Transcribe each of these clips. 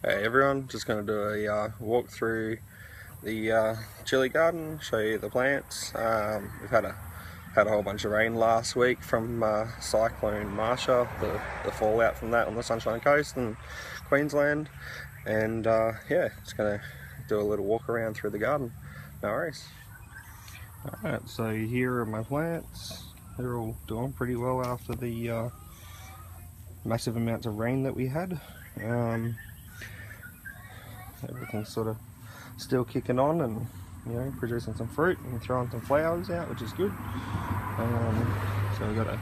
Hey everyone, just going to do a walk through the chilli garden, show you the plants. We've had a whole bunch of rain last week from Cyclone Marsha, the fallout from that on the Sunshine Coast and Queensland, and yeah, just going to do a little walk around through the garden. No worries. Alright, so here are my plants. They're all doing pretty well after the massive amounts of rain that we had. Everything's sort of still kicking on and, you know, producing some fruit and throwing some flowers out, which is good. So we've got a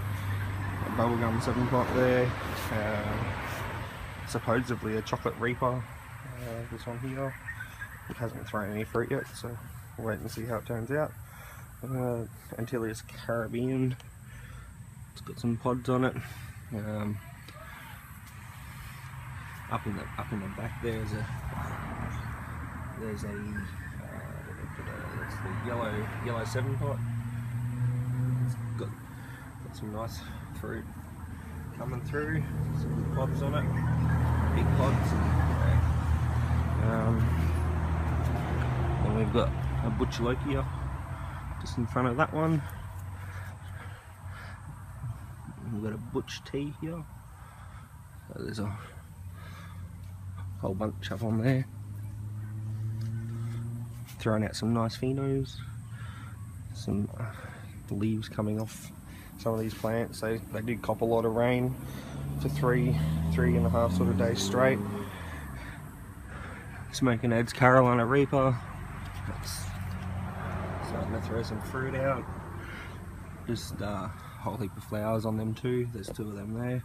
bubblegum 7-pot there, supposedly a chocolate reaper, this one here. It hasn't thrown any fruit yet, so we'll wait and see how it turns out. Antilles Caribbean, it's got some pods on it. Up in the back there's that's the yellow 7-pot. It's got some nice fruit coming through. Some good pods on it, big pods. And we've got a butch lokia just in front of that one. We've got a butch tea here. So there's a whole bunch of them there. Throwing out some nice phenos. Some leaves coming off some of these plants. They did cop a lot of rain for three and a half sort of days straight. Smoking Ed's Carolina Reaper. That's starting to throw some fruit out. Just a whole heap of flowers on them too. There's 2 of them there.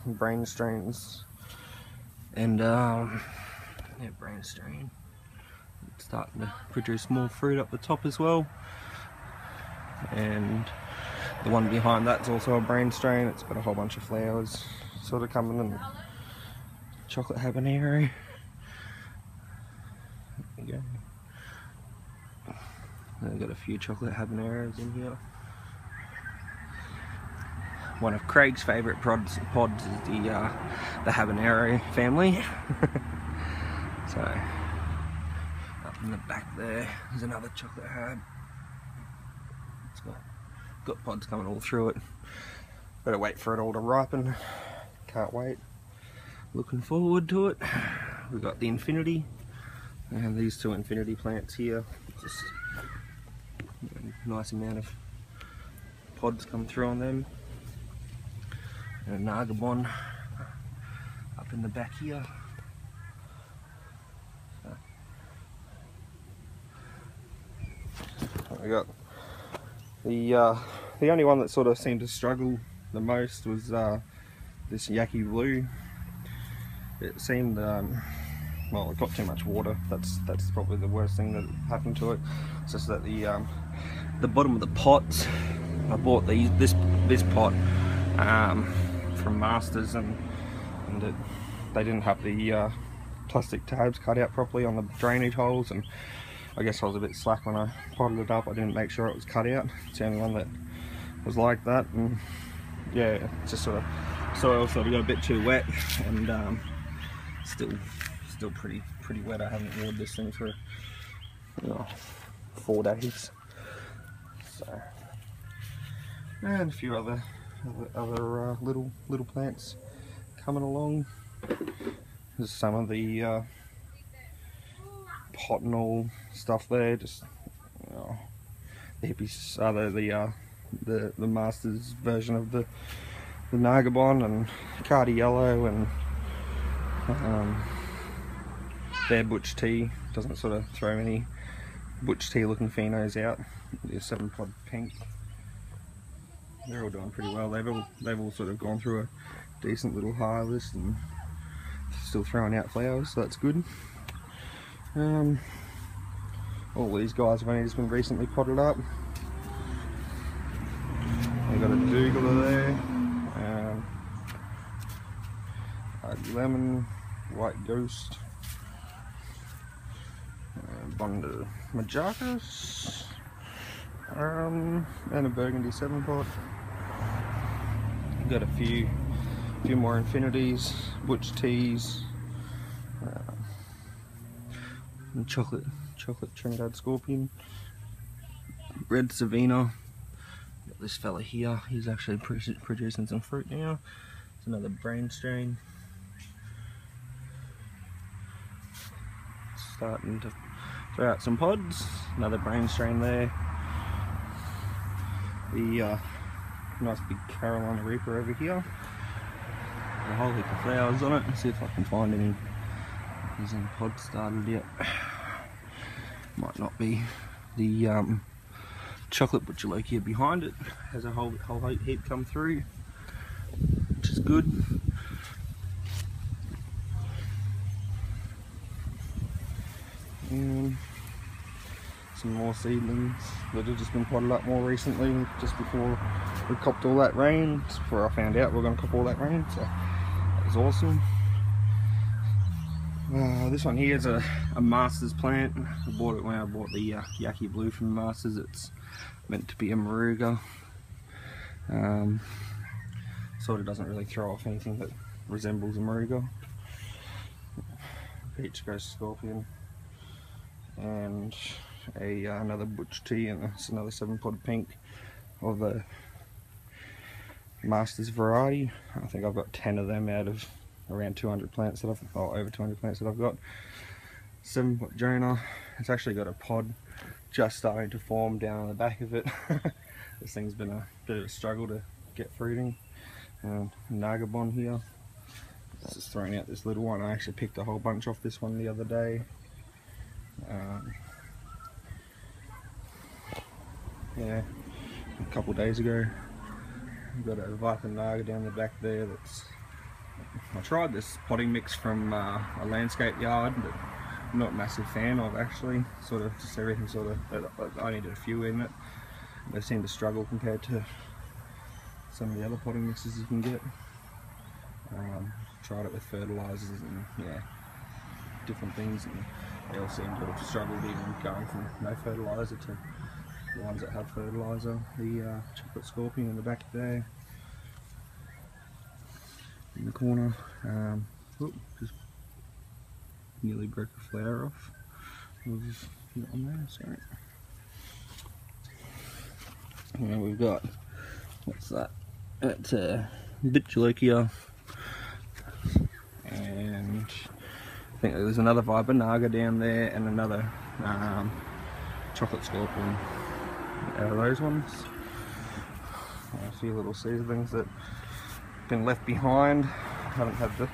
Brain strains. And yeah, brain strain. It's starting to produce more fruit up the top as well. And the one behind that's also a brain strain. It's got a whole bunch of flowers sort of coming in. Chocolate habanero. There we go. I've got a few chocolate habaneros in here. One of Craig's favourite pods is the habanero family. So up in the back there's another chocolate hab. It's got pods coming all through it. Better wait for it all to ripen. Can't wait. Looking forward to it. We've got the infinity and these 2 infinity plants here. Just a nice amount of pods come through on them. And a nagabon up in the back here. We got the only one that sort of seemed to struggle the most was this Yaki Blue. It seemed well, it got too much water. That's probably the worst thing that happened to it. It's just that the bottom of the pots. I bought this pot from Masters, and they didn't have the plastic tabs cut out properly on the drainage holes, and I guess I was a bit slack when I potted it up. I didn't make sure it was cut out. It's the only one that was like that, and yeah, it's just sort of soil sort of got a bit too wet, and still pretty wet. I haven't watered this thing for 4 days. So, and a few other little plants coming along. There's some of the pot and all stuff there. Just the hippies, the Masters version of the nagabon and Cardi Yellow, and their butch tea doesn't sort of throw any butch tea looking phenos out. The 7-pod pink. They're all doing pretty well. They've all sort of gone through a decent little harvest and still throwing out flowers, so that's good. All these guys have only just been recently potted up. We've got a dougler there, lemon, white ghost, Bonda Majakas, and a burgundy 7-pot. Got a few more infinities, butch teas, And chocolate Trinidad scorpion, red Savina. Got this fella here, he's actually producing some fruit now. It's another brain strain. Starting to throw out some pods. Another brain strain there. The nice big Carolina Reaper over here. A whole heap of flowers on it. Let's see if I can find any. There's any pods started yet. Might not be. The chocolate butcherlokia behind it has a whole heap come through, which is good. And some more seedlings that have just been potted up more recently, just before we copped all that rain. Just before I found out we were going to cop all that rain, so that was awesome. This one here is a Masters plant. I bought it when I bought the Yaki Blue from Masters. It's meant to be a Moruga. Sort of doesn't really throw off anything that resembles a Moruga. Peach Ghost Scorpion. And another Butch Tea, and it's another 7-pod pink of the Masters variety. I think I've got 10 of them out of around 200 plants that over 200 plants that I've got. 7-pot Jonah. It's actually got a pod just starting to form down on the back of it. This thing's been a bit of a struggle to get fruiting. Nagabon here. Just throwing out this little one. I actually picked a whole bunch off this one the other day. Yeah, a couple of days ago. I've got a Viper Naga down the back there. I tried this potting mix from a landscape yard, but I'm not a massive fan of, actually. Sort of just everything I needed a few in it. They seem to struggle compared to some of the other potting mixes you can get. Tried it with fertilizers and yeah, different things, and they all seem to have struggled even going from no fertilizer to the ones that have fertilizer. The chocolate scorpion in the back there, in the corner. Just nearly broke a flower off. We've got on there, sorry. And we've got, what's that? It's Bitchalokia, and I think there's another Viper Naga down there, and another chocolate scorpion out of those ones. A few little seedlings that have been left behind. Haven't had the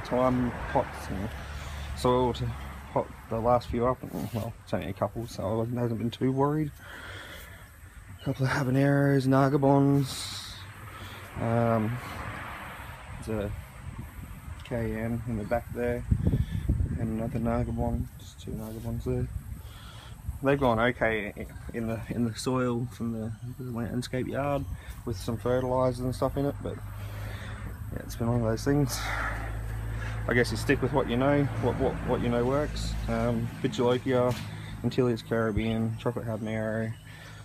time, pots and soil to pot the last few up. Well, it's only a couple, so I haven't been too worried. A couple of habaneros, nagabons. There's a KN in the back there, and another nagabon. Just 2 nagabons there. They've gone okay in the soil from the landscape yard with some fertilizer and stuff in it, but yeah, it's been one of those things. I guess you stick with what you know, what you know works. Bitchalokia, Antilles Caribbean, chocolate habanero,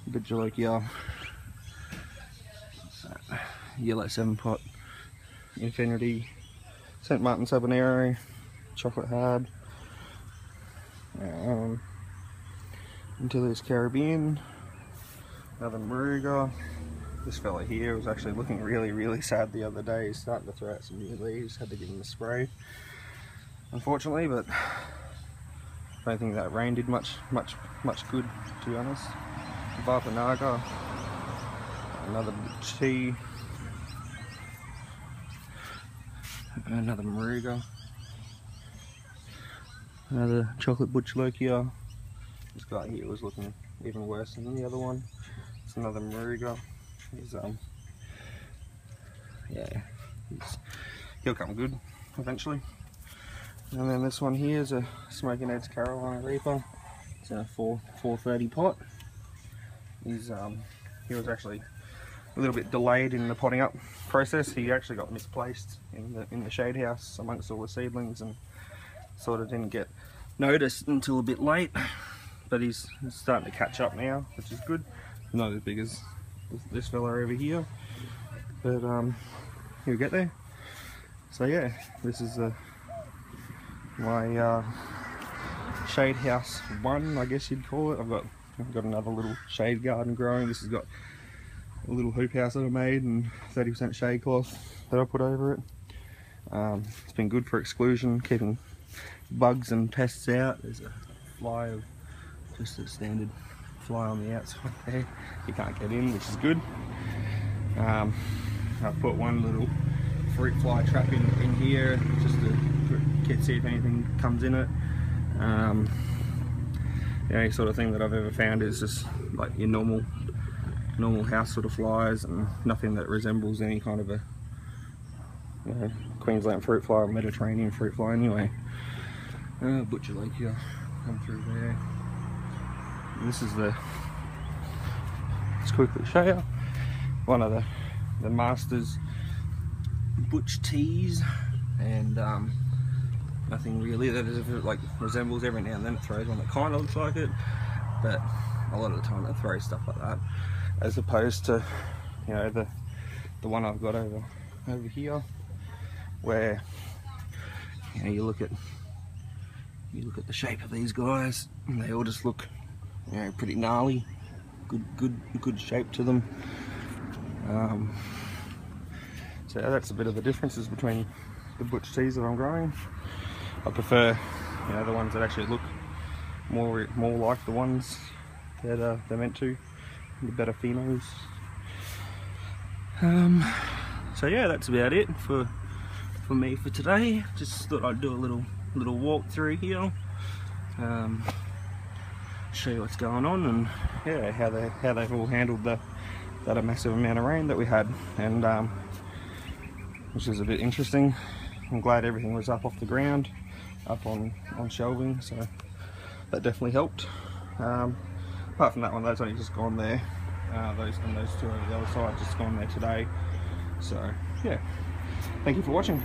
Bitchalokia, yellow 7-pot, Infinity, St. Martin's habanero, chocolate hard, Antilles Caribbean, another Moruga. This fella here was actually looking really sad the other day. He's starting to throw out some new leaves. Had to give him a spray, unfortunately, but I don't think that rain did much good, to be honest. Viper Naga, another Tea, another Moruga, another chocolate Butchalokia. This guy here was looking even worse than the other one. It's another Moruga. He'll come good eventually. And then this one here is a Smoking Ed's Carolina Reaper. It's in a 430 pot. He was actually a little bit delayed in the potting up process. He actually got misplaced in the shade house amongst all the seedlings and sort of didn't get noticed until a bit late. But he's starting to catch up now, which is good. Not as big as this fella over here, but he'll get there. So yeah, this is my shade house 1, I guess you'd call it. I've got another little shade garden growing. This has got a little hoop house that I made and 30% shade cloth that I put over it. It's been good for exclusion, keeping bugs and pests out. There's a fly, just a standard fly on the outside there. You can't get in, which is good. I put one little fruit fly trap in here just to see if anything comes in it. The only sort of thing that I've ever found is just like your normal house sort of flies, and nothing that resembles any kind of a Queensland fruit fly or Mediterranean fruit fly anyway. Butcher Lake here, come through there. And this is let's quickly show you one of the Masters butch teas, and nothing really that is like resembles. Every now and then it throws one that kind of looks like it, but a lot of the time it throws stuff like that, as opposed to the one I've got over here, where you look at the shape of these guys and they all just look pretty gnarly, good shape to them. So that's a bit of the differences between the butch teas that I'm growing. I prefer the ones that actually look more like the ones that they're meant to, the better phenos. So yeah, that's about it for me for today. Just thought I'd do a little walk through here, show you what's going on, and yeah, how they've all handled that massive amount of rain that we had, and which is a bit interesting. I'm glad everything was up off the ground, up on shelving, so that definitely helped. Apart from that one, those only just gone there. Those two over the other side just gone there today. So yeah, thank you for watching.